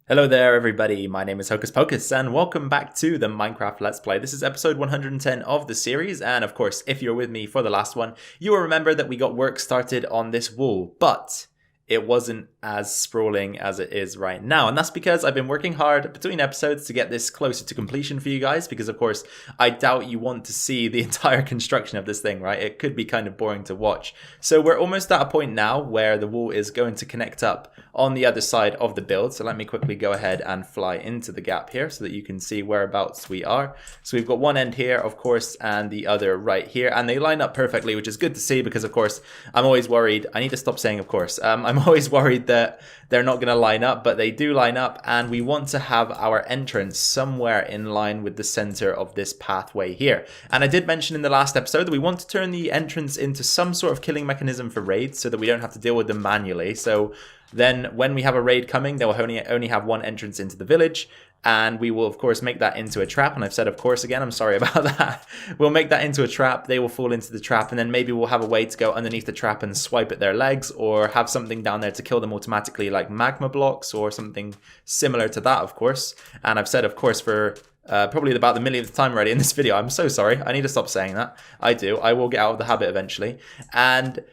Hello there everybody, my name is Hocus Pocus and welcome back to the Minecraft Let's Play. This is episode 110 of the series, and of course if you're with me for the last one, you will remember that we got work started on this wall, but it wasn't as sprawling as it is right now, and that's because I've been working hard between episodes to get this closer to completion for you guys, because of course I doubt you want to see the entire construction of this thing, right? It could be kind of boring to watch. So we're almost at a point now where the wall is going to connect up on the other side of the build. So let me quickly go ahead and fly into the gap here so that you can see whereabouts we are. So we've got one end here, of course, and the other right here, and they line up perfectly, which is good to see because of course I'm always worried. I need to stop saying of course. I'm always worried that they're not going to line up, but they do line up, and we want to have our entrance somewhere in line with the center of this pathway here. And I did mention in the last episode that we want to turn the entrance into some sort of killing mechanism for raids so that we don't have to deal with them manually. So then when we have a raid coming, they'll only have one entrance into the village, and we will of course make that into a trap. And I've said of course again, I'm sorry about that. We'll make that into a trap, they will fall into the trap, and then maybe we'll have a way to go underneath the trap and swipe at their legs, or have something down there to kill them automatically like magma blocks or something similar to that, of course. And I've said of course for probably about the millionth time already in this video. I'm so sorry, I need to stop saying that. I will get out of the habit eventually. And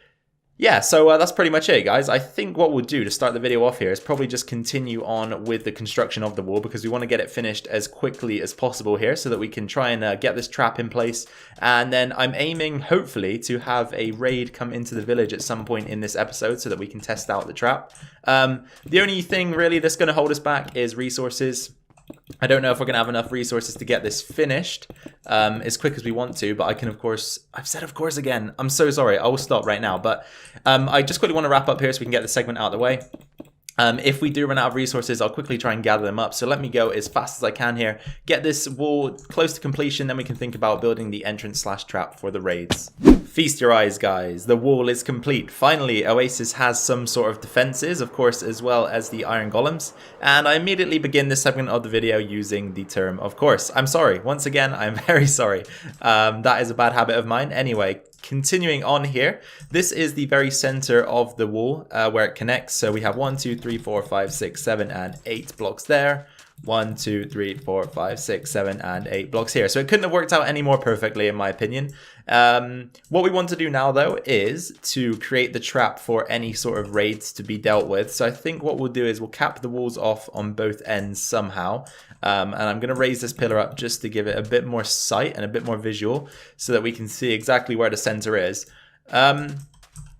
yeah, so that's pretty much it, guys. I think what we'll do to start the video off here is probably just continue on with the construction of the wall, because we want to get it finished as quickly as possible here so that we can try and get this trap in place. And then I'm aiming, hopefully, to have a raid come into the village at some point in this episode so that we can test out the trap. The only thing really that's going to hold us back is resources. I don't know if we're going to have enough resources to get this finished as quick as we want to, but I can of course, I've said of course again, I'm so sorry, I will stop right now, but I just quickly want to wrap up here so we can get the segment out of the way. If we do run out of resources, I'll quickly try and gather them up. So let me go as fast as I can here, get this wall close to completion, then we can think about building the entrance / trap for the raids. Feast your eyes, guys. The wall is complete. Finally, Oasis has some sort of defenses, of course, as well as the iron golems. And I immediately begin this segment of the video using the term of course. I'm sorry. Once again, I'm very sorry. That is a bad habit of mine. Anyway, continuing on here, this is the very center of the wall where it connects. So we have 1, 2, 3, 4, 5, 6, 7, and 8 blocks there. 1, 2, 3, 4, 5, 6, 7, and 8 blocks here. So it couldn't have worked out any more perfectly, in my opinion. What we want to do now, though, is to create the trap for any sort of raids to be dealt with. So I think what we'll do is we'll cap the walls off on both ends somehow. And I'm going to raise this pillar up just to give it a bit more sight and a bit more visual so that we can see exactly where the center is.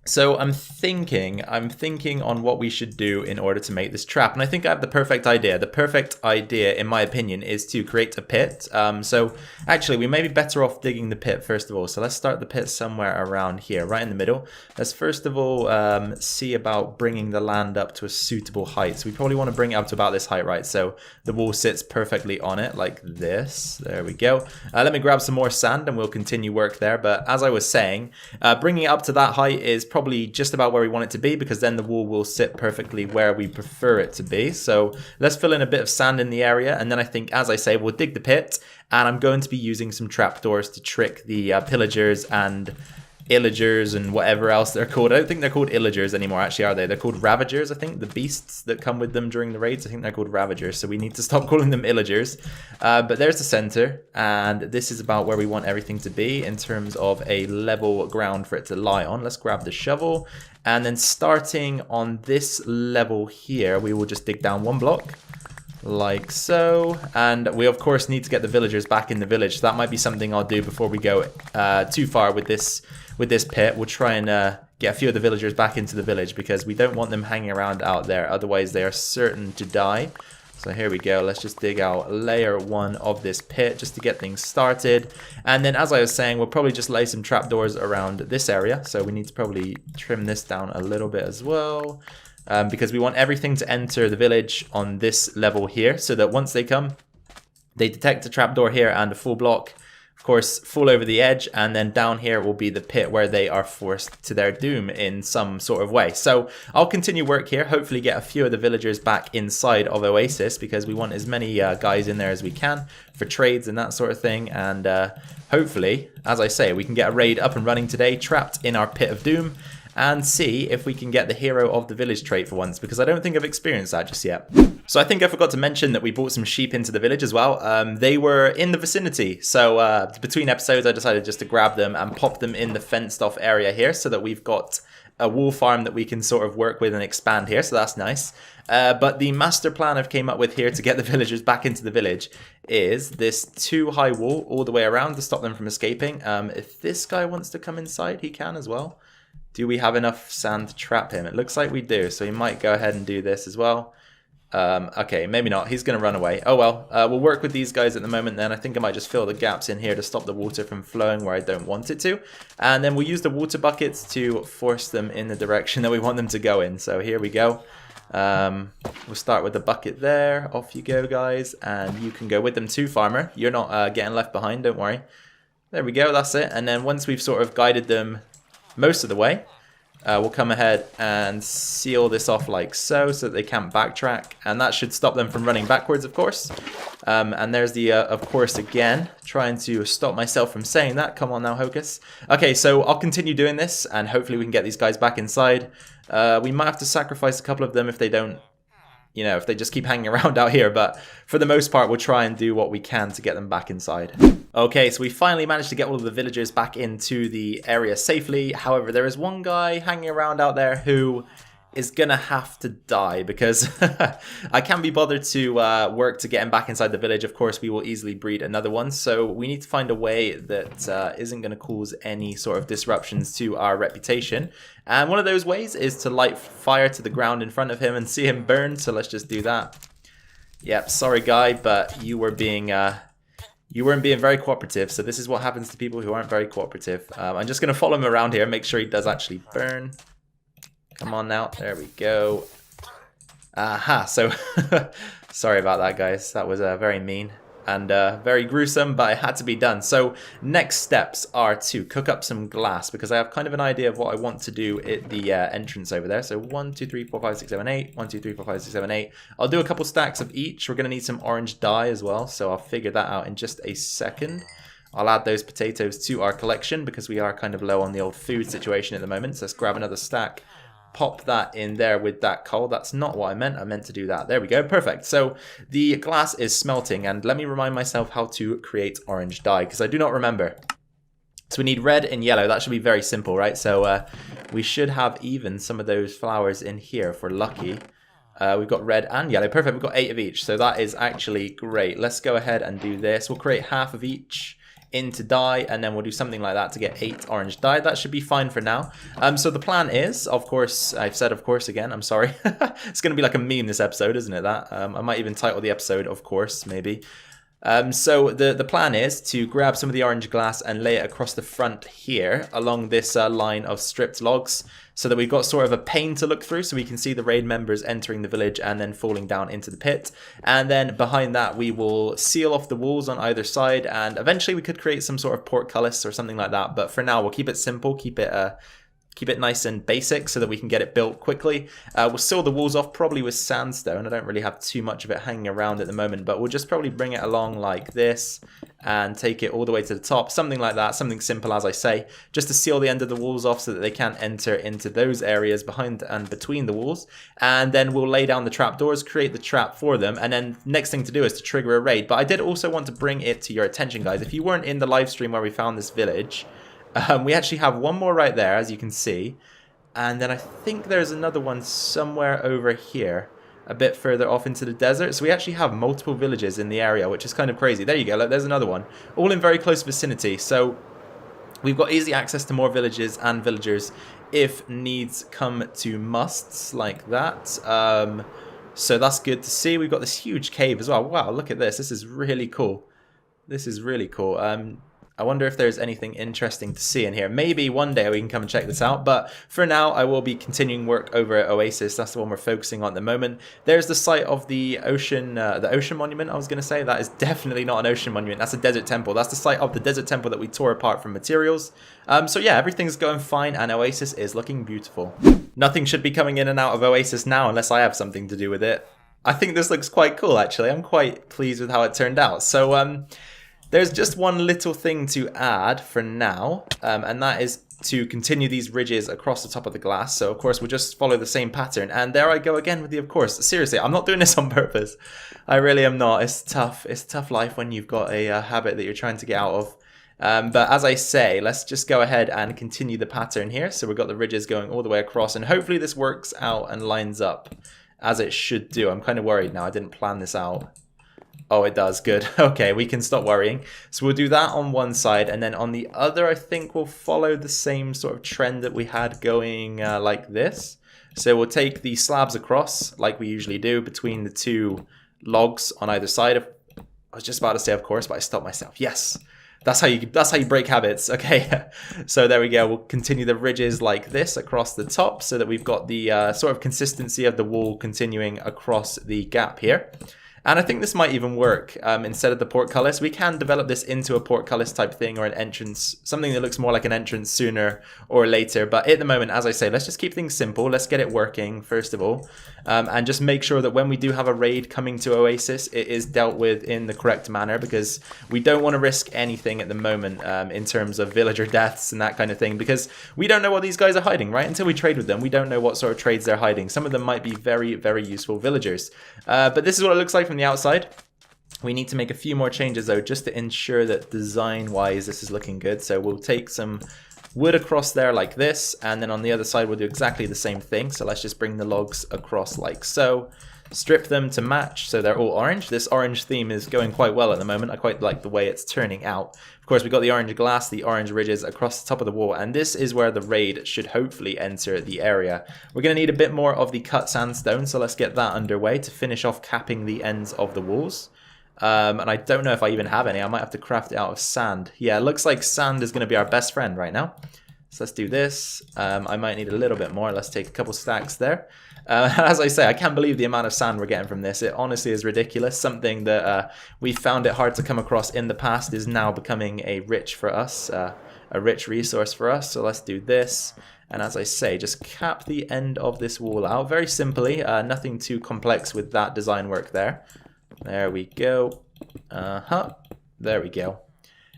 So I'm thinking on what we should do in order to make this trap, and I think I have the perfect idea. The perfect idea, in my opinion, is to create a pit. So actually, we may be better off digging the pit first of all. So let's start the pit somewhere around here, right in the middle. Let's first of all see about bringing the land up to a suitable height. So we probably want to bring it up to about this height, right? So the wall sits perfectly on it, like this. There we go. Let me grab some more sand and we'll continue work there. But as I was saying, bringing it up to that height is probably just about where we want it to be, because then the wall will sit perfectly where we prefer it to be. So let's fill in a bit of sand in the area, and then I think, as I say, we'll dig the pit, and I'm going to be using some trapdoors to trick the pillagers and Pillagers and whatever else they're called. I don't think they're called Pillagers anymore, actually, are they? They're called Ravagers, I think. The beasts that come with them during the raids, I think they're called Ravagers, so we need to stop calling them Pillagers. But there's the center, and this is about where we want everything to be in terms of a level ground for it to lie on. Let's grab the shovel, and then starting on this level here, we will just dig down one block, like so. And we of course need to get the villagers back in the village. So that might be something I'll do before we go too far with this pit. We'll try and get a few of the villagers back into the village, because we don't want them hanging around out there, otherwise they are certain to die. So here we go, let's just dig out layer 1 of this pit just to get things started. And then, as I was saying, we'll probably just lay some trapdoors around this area. So we need to probably trim this down a little bit as well, because we want everything to enter the village on this level here, so that once they come, they detect a trapdoor here and a full block, of course, fall over the edge, and then down here will be the pit where they are forced to their doom in some sort of way. So I'll continue work here, hopefully get a few of the villagers back inside of Oasis, because we want as many guys in there as we can for trades and that sort of thing. And hopefully, as I say, we can get a raid up and running today, trapped in our pit of doom. and see if we can get the hero of the village trait for once, because I don't think I've experienced that just yet. So I think I forgot to mention that we brought some sheep into the village as well. They were in the vicinity, so between episodes I decided just to grab them and pop them in the fenced off area here so that we've got a wool farm that we can sort of work with and expand here, so that's nice. But the master plan I've came up with here to get the villagers back into the village is this 2 high wall all the way around to stop them from escaping. If this guy wants to come inside, he can as well. Do we have enough sand to trap him? It looks like we do, so he might go ahead and do this as well. Okay, maybe not. He's going to run away. Oh well, we'll work with these guys at the moment then. I think I might just fill the gaps in here to stop the water from flowing where I don't want it to. And then we'll use the water buckets to force them in the direction that we want them to go in. So here we go. We'll start with the bucket there. Off you go, guys. And you can go with them too, farmer. You're not getting left behind, don't worry. There we go, that's it. And then once we've sort of guided them most of the way, we'll come ahead and seal this off like so that they can't backtrack, and that should stop them from running backwards, of course. And there's the of course again, trying to stop myself from saying that. Come on now, Hocus. Okay, so I'll continue doing this and hopefully we can get these guys back inside. We might have to sacrifice a couple of them if they don't, you know, if they just keep hanging around out here, but for the most part we'll try and do what we can to get them back inside. Okay, so we finally managed to get all of the villagers back into the area safely. However, there is one guy hanging around out there who is gonna have to die because I can't be bothered to work to get him back inside the village. Of course, we will easily breed another one, so we need to find a way that isn't going to cause any sort of disruptions to our reputation. And one of those ways is to light fire to the ground in front of him and see him burn, so let's just do that. Yep, sorry guy, but you were being... you weren't being very cooperative, so this is what happens to people who aren't very cooperative. I'm just going to follow him around here and make sure he does actually burn. Come on now, there we go. Aha, so sorry about that, guys. That was very mean and very gruesome, but it had to be done. So next steps are to cook up some glass because I have kind of an idea of what I want to do at the entrance over there. So 1, 2, 3, 4, 5, 6, 7, 8. 1, 2, 3, 4, 5, 6, 7, 8. I'll do a couple stacks of each. We're going to need some orange dye as well, so I'll figure that out in just a second. I'll add those potatoes to our collection because we are kind of low on the old food situation at the moment. So let's grab another stack. Pop that in there with that coal. That's not what I meant. I meant to do that. There we go. Perfect. So the glass is smelting, and let me remind myself how to create orange dye because I do not remember. So we need red and yellow. That should be very simple, right? So we should have even some of those flowers in here if we're lucky. We've got red and yellow. Perfect. We've got 8 of each. So that is actually great. Let's go ahead and do this. We'll create half of each into dye, and then we'll do something like that to get 8 orange dye. That should be fine for now. So the plan is, of course, I've said of course again, I'm sorry. It's going to be like a meme this episode, isn't it, that? I might even title the episode, of course, maybe. So the plan is to grab some of the orange glass and lay it across the front here along this line of stripped logs so that we've got sort of a pane to look through so we can see the raid members entering the village and then falling down into the pit. And then behind that we will seal off the walls on either side, and eventually we could create some sort of portcullis or something like that, but for now we'll keep it simple, keep it nice and basic so that we can get it built quickly. We'll seal the walls off probably with sandstone. I don't really have too much of it hanging around at the moment, but we'll just probably bring it along like this and take it all the way to the top. Something like that, something simple as I say, just to seal the end of the walls off so that they can't enter into those areas behind and between the walls. And then we'll lay down the trapdoors, create the trap for them, and then next thing to do is to trigger a raid. But I did also want to bring it to your attention, guys. If you weren't in the live stream where we found this village, we actually have one more right there, as you can see. And then I think there's another one somewhere over here, a bit further off into the desert. So we actually have multiple villages in the area, which is kind of crazy. There you go, look, there's another one. All in very close vicinity. So we've got easy access to more villages and villagers if needs come to musts like that. So that's good to see. We've got this huge cave as well. Wow, look at this. This is really cool. This is really cool. I wonder if there's anything interesting to see in here. Maybe one day we can come and check this out, but for now I will be continuing work over at Oasis. That's the one we're focusing on at the moment. There's the site of the ocean monument, I was going to say. That is definitely not an ocean monument. That's a desert temple. That's the site of the desert temple that we tore apart from materials. So yeah, everything's going fine and Oasis is looking beautiful. Nothing should be coming in and out of Oasis now unless I have something to do with it. I think this looks quite cool, actually. I'm quite pleased with how it turned out. So, There's just one little thing to add for now, and that is to continue these ridges across the top of the glass. So of course we'll just follow the same pattern, and there I go again with the of course. Seriously, I'm not doing this on purpose. I really am not. It's tough life when you've got a habit that you're trying to get out of. But as I say, let's just go ahead and continue the pattern here. So we've got the ridges going all the way across, and hopefully this works out and lines up as it should do. I'm kind of worried now. I didn't plan this out. Oh, it does. Good. Okay, we can stop worrying. So we'll do that on one side, and then on the other, I think we'll follow the same sort of trend that we had going like this. So we'll take the slabs across, like we usually do, between the two logs on either side. I was just about to say, of course, but I stopped myself. Yes. That's how you break habits. Okay, so there we go. We'll continue the ridges like this across the top so that we've got the sort of consistency of the wall continuing across the gap here. And I think this might even work instead of the portcullis. We can develop this into a portcullis type thing, or an entrance, something that looks more like an entrance sooner or later. But at the moment, as I say, let's just keep things simple. Let's get it working first of all, and just make sure that when we do have a raid coming to Oasis, it is dealt with in the correct manner, because we don't want to risk anything at the moment in terms of villager deaths and that kind of thing, because we don't know what these guys are hiding, right? Until we trade with them, we don't know what sort of trades they're hiding. Some of them might be very, very useful villagers. But this is what it looks like from the outside. We need to make a few more changes though, just to ensure that design wise this is looking good. So we'll take some wood across there like this, and then on the other side we'll do exactly the same thing. So let's just bring the logs across like so, strip them to match so they're all orange. This orange theme is going quite well at the moment. I quite like the way it's turning out. Of course, we've got the orange glass, the orange ridges across the top of the wall, and this is where the raid should hopefully enter the area. We're going to need a bit more of the cut sandstone, so let's get that underway to finish off capping the ends of the walls. And I don't know if I even have any. I might have to craft it out of sand. Yeah, it looks like sand is going to be our best friend right now. So let's do this. I might need a little bit more. Let's take a couple stacks there. As I say, I can't believe the amount of sand we're getting from this. It honestly is ridiculous. Something that we found it hard to come across in the past is now becoming a rich resource for us. So let's do this. And as I say, just cap the end of this wall out very simply. Nothing too complex with that design work there. There we go. There we go.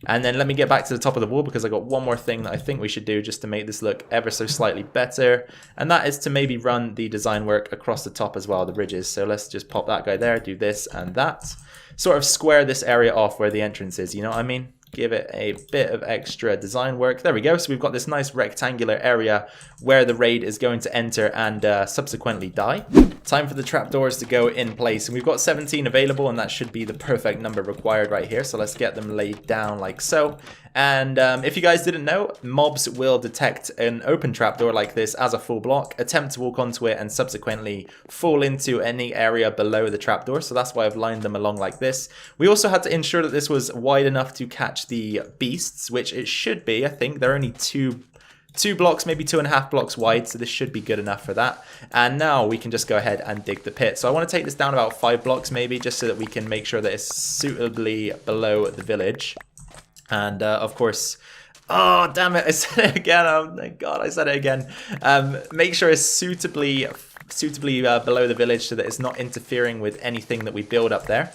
And then let me get back to the top of the wall, because I got one more thing that I think we should do just to make this look ever so slightly better. And that is to maybe run the design work across the top as well, the ridges. So let's just pop that guy there, do this and that. Sort of square this area off where the entrance is, you know what I mean? Give it a bit of extra design work. There we go. So we've got this nice rectangular area where the raid is going to enter and subsequently die. Time for the trapdoors to go in place. And we've got 17 available, and that should be the perfect number required right here. So let's get them laid down like so. And if you guys didn't know, mobs will detect an open trapdoor like this as a full block, attempt to walk onto it, and subsequently fall into any area below the trapdoor. So that's why I've lined them along like this. We also had to ensure that this was wide enough to catch the beasts, which it should be. I think they're only two blocks, maybe 2.5 blocks wide, so this should be good enough for that. And now we can just go ahead and dig the pit. So I want to take this down about 5 blocks maybe, just so that we can make sure that it's suitably below the village. And of course, oh damn it, I said it again. Oh my god, I said it again. Make sure it's suitably below the village so that it's not interfering with anything that we build up there.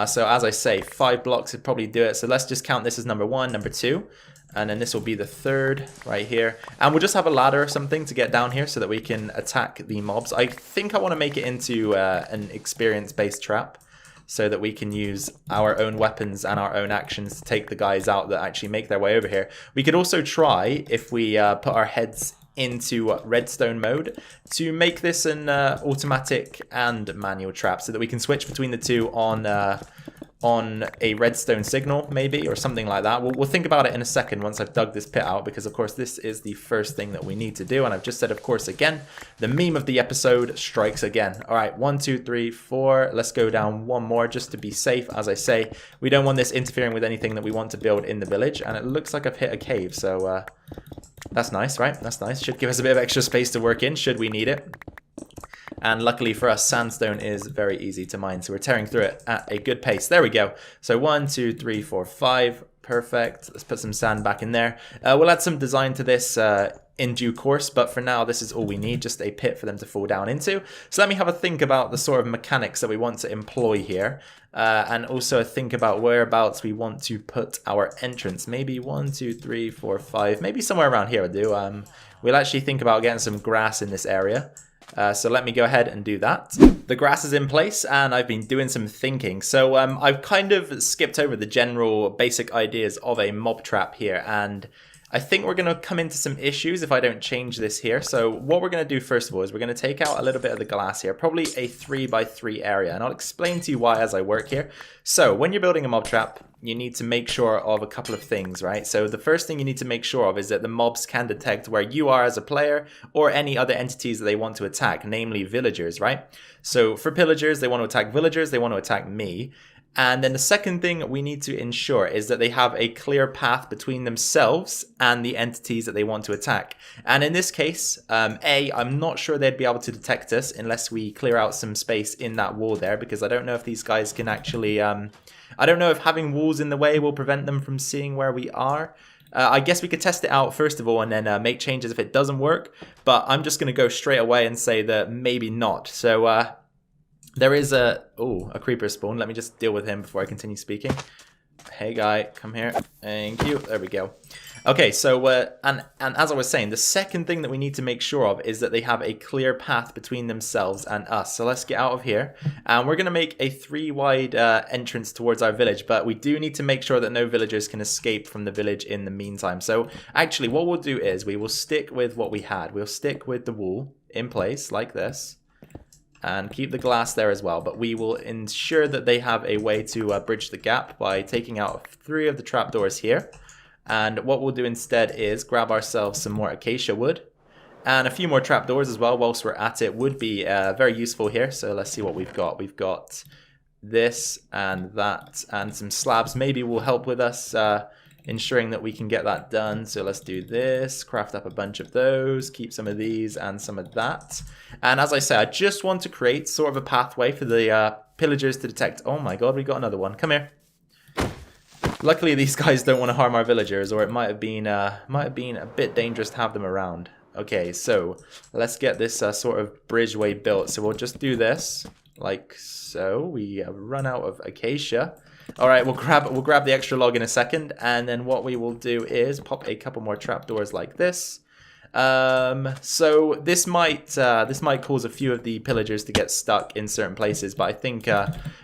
So as I say, 5 blocks would probably do it. So let's just count this as number 1, number 2. And then this will be the 3rd right here. And we'll just have a ladder or something to get down here so that we can attack the mobs. I think I want to make it into an experience-based trap, so that we can use our own weapons and our own actions to take the guys out that actually make their way over here. We could also try, if we put our heads into redstone mode, to make this an automatic and manual trap, so that we can switch between the two on a redstone signal maybe, or something like that. We'll think about it in a second once I've dug this pit out, because of course this is the first thing that we need to do. And I've just said of course again. The meme of the episode strikes again. All right, 1 2 3 4. Let's go down one more just to be safe. As I say, we don't want this interfering with anything that we want to build in the village. And it looks like I've hit a cave, so that's nice, right? That's nice. Should give us a bit of extra space to work in should we need it. And luckily for us, sandstone is very easy to mine. So we're tearing through it at a good pace. There we go. So 1, 2, 3, 4, 5. Perfect. Let's put some sand back in there. We'll add some design to this in due course, but for now this is all we need, just a pit for them to fall down into. So let me have a think about the sort of mechanics that we want to employ here, and also think about whereabouts we want to put our entrance. Maybe 1, 2, 3, 4, 5, maybe somewhere around here will do. We'll actually think about getting some grass in this area. So let me go ahead and do that. The grass is in place and I've been doing some thinking. So I've kind of skipped over the general basic ideas of a mob trap here, and I think we're going to come into some issues if I don't change this here. So what we're going to do first of all is we're going to take out a little bit of the glass here, probably a 3x3 area, and I'll explain to you why as I work here. So when you're building a mob trap, you need to make sure of a couple of things, right? So the first thing you need to make sure of is that the mobs can detect where you are as a player or any other entities that they want to attack, namely villagers, right? So for pillagers, they want to attack villagers, they want to attack me. And then the second thing we need to ensure is that they have a clear path between themselves and the entities that they want to attack. And in this case, I'm not sure they'd be able to detect us unless we clear out some space in that wall there, because I don't know if these guys can actually... I don't know if having walls in the way will prevent them from seeing where we are. I guess we could test it out first of all and then make changes if it doesn't work. But I'm just going to go straight away and say that maybe not. So... there is a creeper spawn. Let me just deal with him before I continue speaking. Hey guy, come here. Thank you. There we go. Okay, so and as I was saying, the second thing that we need to make sure of is that they have a clear path between themselves and us. So let's get out of here, and we're gonna make a 3-wide entrance towards our village. But we do need to make sure that no villagers can escape from the village in the meantime. So actually, what we'll do is we will stick with what we had. We'll stick with the wall in place like this. And keep the glass there as well, but we will ensure that they have a way to bridge the gap by taking out 3 of the trapdoors here. And what we'll do instead is grab ourselves some more acacia wood and a few more trapdoors as well whilst we're at it would be very useful here. So let's see what we've got. We've got this and that and some slabs maybe will help with us ensuring that we can get that done. So let's do this, craft up a bunch of those, keep some of these and some of that. And as I say, I just want to create sort of a pathway for the pillagers to detect. Oh my god, we got another one. Come here. Luckily these guys don't want to harm our villagers, or it might have been a bit dangerous to have them around. Okay, so let's get this sort of bridgeway built. So we'll just do this like so. We have run out of acacia. All right, we'll grab the extra log in a second, and then what we will do is pop a couple more trapdoors like this. So this might cause a few of the pillagers to get stuck in certain places, but I think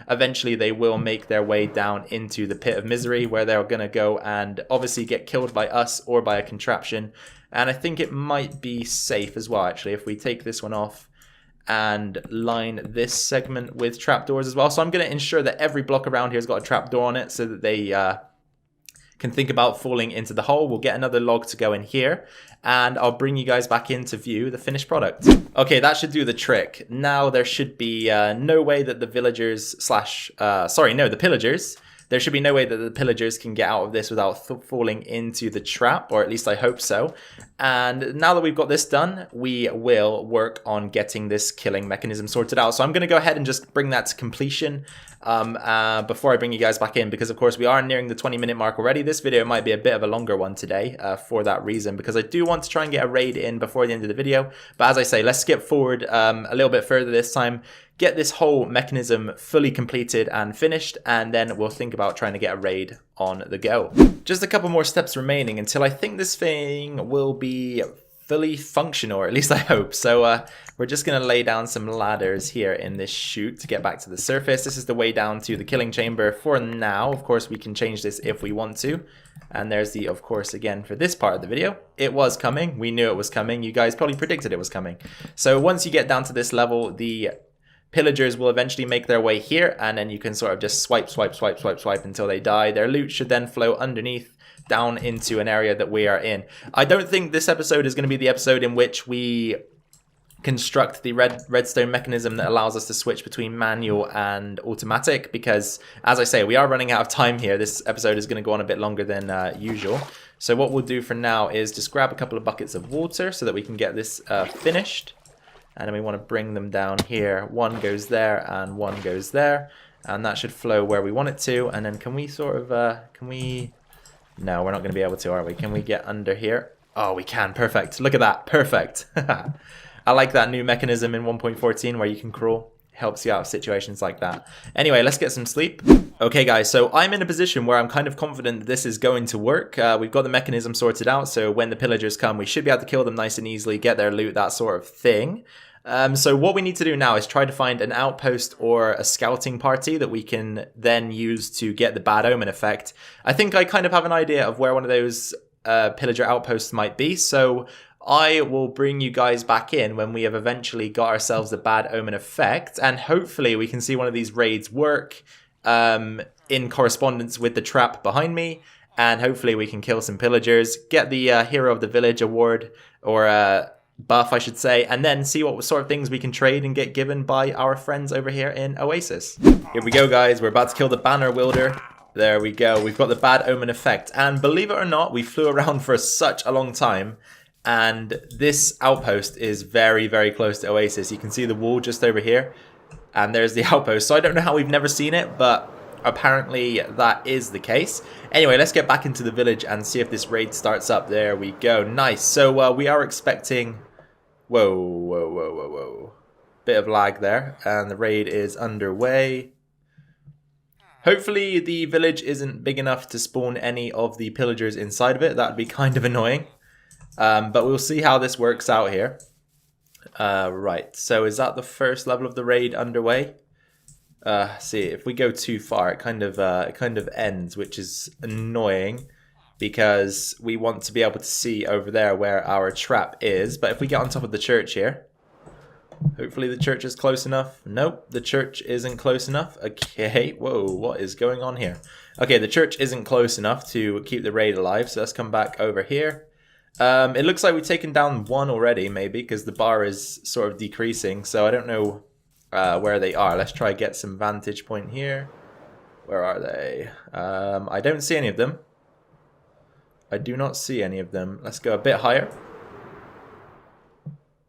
eventually they will make their way down into the pit of misery, where they're going to go and obviously get killed by us or by a contraption. And I think it might be safe as well, actually, if we take this one off and line this segment with trapdoors as well. So I'm going to ensure that every block around here has got a trapdoor on it so that they can think about falling into the hole. We'll get another log to go in here, and I'll bring you guys back in to view the finished product. Okay, that should do the trick. Now there should be no way that the villagers the pillagers. There should be no way that the pillagers can get out of this without falling into the trap, or at least I hope so. And now that we've got this done, we will work on getting this killing mechanism sorted out. So I'm going to go ahead and just bring that to completion before I bring you guys back in, because of course we are nearing the 20-minute mark already. This video might be a bit of a longer one today for that reason, because I do want to try and get a raid in before the end of the video. But as I say, let's skip forward a little bit further this time, get this whole mechanism fully completed and finished, and then we'll think about trying to get a raid on the go. Just a couple more steps remaining until I think this thing will be fully functional, or at least I hope. So we're just going to lay down some ladders here in this chute to get back to the surface. This is the way down to the killing chamber for now. Of course, we can change this if we want to. And there's the, of course, again, for this part of the video. It was coming. We knew it was coming. You guys probably predicted it was coming. So once you get down to this level, the pillagers will eventually make their way here, and then you can sort of just swipe until they die. Their loot should then flow underneath down into an area that we are in. I don't think this episode is going to be the episode in which we construct the redstone mechanism that allows us to switch between manual and automatic, because as I say, we are running out of time here. This episode is going to go on a bit longer than usual. So what we'll do for now is just grab a couple of buckets of water so that we can get this finished. And then we want to bring them down here. One goes there and one goes there. And that should flow where we want it to. And then can we sort of, no, we're not going to be able to, are we? Can we get under here? Oh, we can. Perfect. Look at that. Perfect. I like that new mechanism in 1.14 where you can crawl. Helps you out of situations like that. Anyway, let's get some sleep. Okay, guys, so I'm in a position where I'm kind of confident that this is going to work. We've got the mechanism sorted out, so when the pillagers come, we should be able to kill them nice and easily, get their loot, that sort of thing. So what we need to do now is try to find an outpost or a scouting party that we can then use to get the bad omen effect. I think I kind of have an idea of where one of those pillager outposts might be, so I will bring you guys back in when we have eventually got ourselves the bad omen effect, and hopefully we can see one of these raids work in correspondence with the trap behind me, and hopefully we can kill some pillagers, get the Hero of the Village award, or buff I should say, and then see what sort of things we can trade and get given by our friends over here in Oasis. Here we go, guys, we're about to kill the banner wielder. There we go, we've got the bad omen effect, and believe it or not, we flew around for such a long time. And this outpost is very, very close to Oasis. You can see the wall just over here. And there's the outpost. So I don't know how we've never seen it, but apparently that is the case. Anyway, let's get back into the village and see if this raid starts up. There we go. Nice. So we are expecting... Whoa. Bit of lag there. And the raid is underway. Hopefully the village isn't big enough to spawn any of the pillagers inside of it. That would be kind of annoying. But we'll see how this works out here. Right, so is that the first level of the raid underway? See, if we go too far, it kind of ends, which is annoying because we want to be able to see over there where our trap is. But if we get on top of the church here, hopefully the church is close enough. Nope, the church isn't close enough. Okay, whoa, what is going on here? Okay, the church isn't close enough to keep the raid alive, so let's come back over here. It looks like we've taken down one already, maybe, because the bar is sort of decreasing. So I don't know where they are. Let's try get some vantage point here. Where are they? I don't see any of them. I do not see any of them. Let's go a bit higher.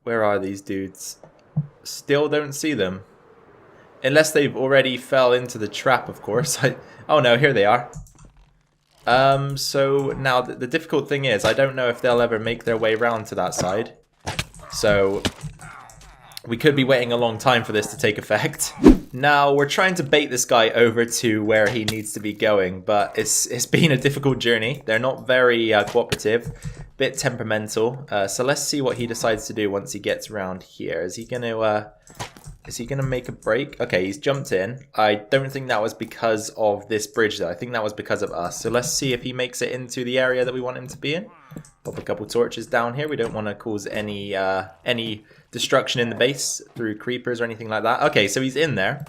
Where are these dudes? Still don't see them. Unless they've already fell into the trap, of course. Oh no, here they are. So now the difficult thing is I don't know if they'll ever make their way around to that side. So we could be waiting a long time for this to take effect. Now we're trying to bait this guy over to where he needs to be going, but it's been a difficult journey. They're not very cooperative, bit temperamental. So let's see what he decides to do once he gets around here. Is he gonna make a break? Okay, he's jumped in. I don't think that was because of this bridge though. I think that was because of us. So let's see if he makes it into the area that we want him to be in. Pop a couple torches down here. We don't want to cause any destruction in the base through creepers or anything like that. Okay, so he's in there.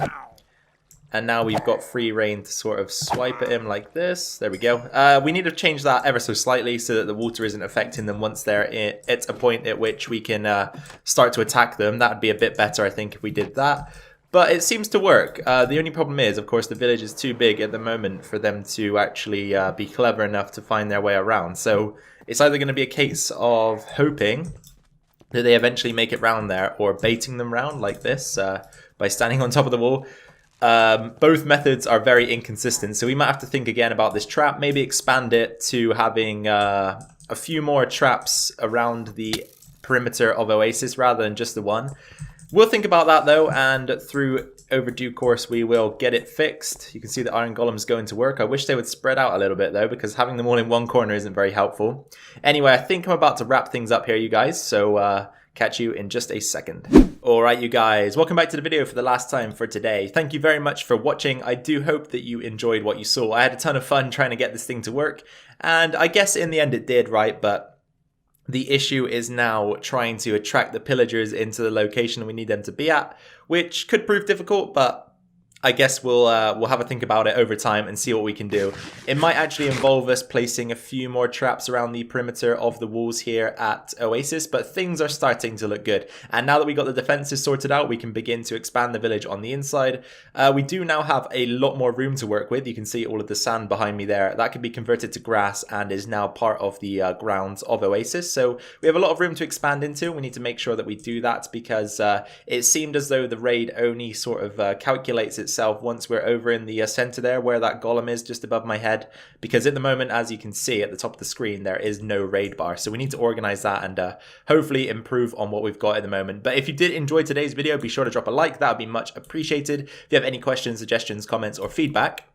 And now we've got free reign to sort of swipe at him like this. There we go. We need to change that ever so slightly so that the water isn't affecting them once they're at a point at which we can start to attack them. That would be a bit better, I think, if we did that. But it seems to work. The only problem is, of course, the village is too big at the moment for them to actually be clever enough to find their way around. So it's either going to be a case of hoping that they eventually make it round there or baiting them round like this by standing on top of the wall. Both methods are very inconsistent, so we might have to think again about this trap, maybe expand it to having a few more traps around the perimeter of Oasis rather than just the one. We'll think about that though, and through overdue course we will get it fixed. You can see the iron golems going to work. I wish they would spread out a little bit though, because having them all in one corner isn't very helpful. Anyway, I think I'm about to wrap things up here, you guys, so catch you in just a second. Alright you guys, welcome back to the video for the last time for today. Thank you very much for watching. I do hope that you enjoyed what you saw. I had a ton of fun trying to get this thing to work, and I guess in the end it did, right? But the issue is now trying to attract the pillagers into the location we need them to be at, which could prove difficult, but I guess we'll have a think about it over time and see what we can do. It might actually involve us placing a few more traps around the perimeter of the walls here at Oasis, but things are starting to look good. And now that we got the defenses sorted out, we can begin to expand the village on the inside. We do now have a lot more room to work with. You can see all of the sand behind me there. That can be converted to grass and is now part of the grounds of Oasis. So we have a lot of room to expand into. We need to make sure that we do that because it seemed as though the raid only sort of calculates itself once we're over in the center there where that golem is just above my head, because at the moment, as you can see at the top of the screen, there is no raid bar. So we need to organize that and hopefully improve on what we've got at the moment. But if you did enjoy today's video, be sure to drop a like. That would be much appreciated. If you have any questions, suggestions, comments, or feedback,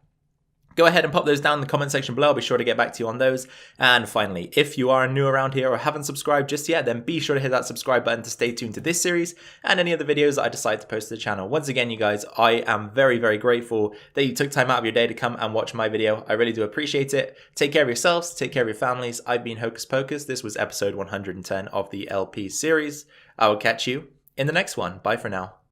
go ahead and pop those down in the comment section below. I'll be sure to get back to you on those. And finally, if you are new around here or haven't subscribed just yet, then be sure to hit that subscribe button to stay tuned to this series and any other videos that I decide to post to the channel. Once again, you guys, I am very, very grateful that you took time out of your day to come and watch my video. I really do appreciate it. Take care of yourselves. Take care of your families. I've been Hocus Pocus. This was episode 110 of the LP series. I will catch you in the next one. Bye for now.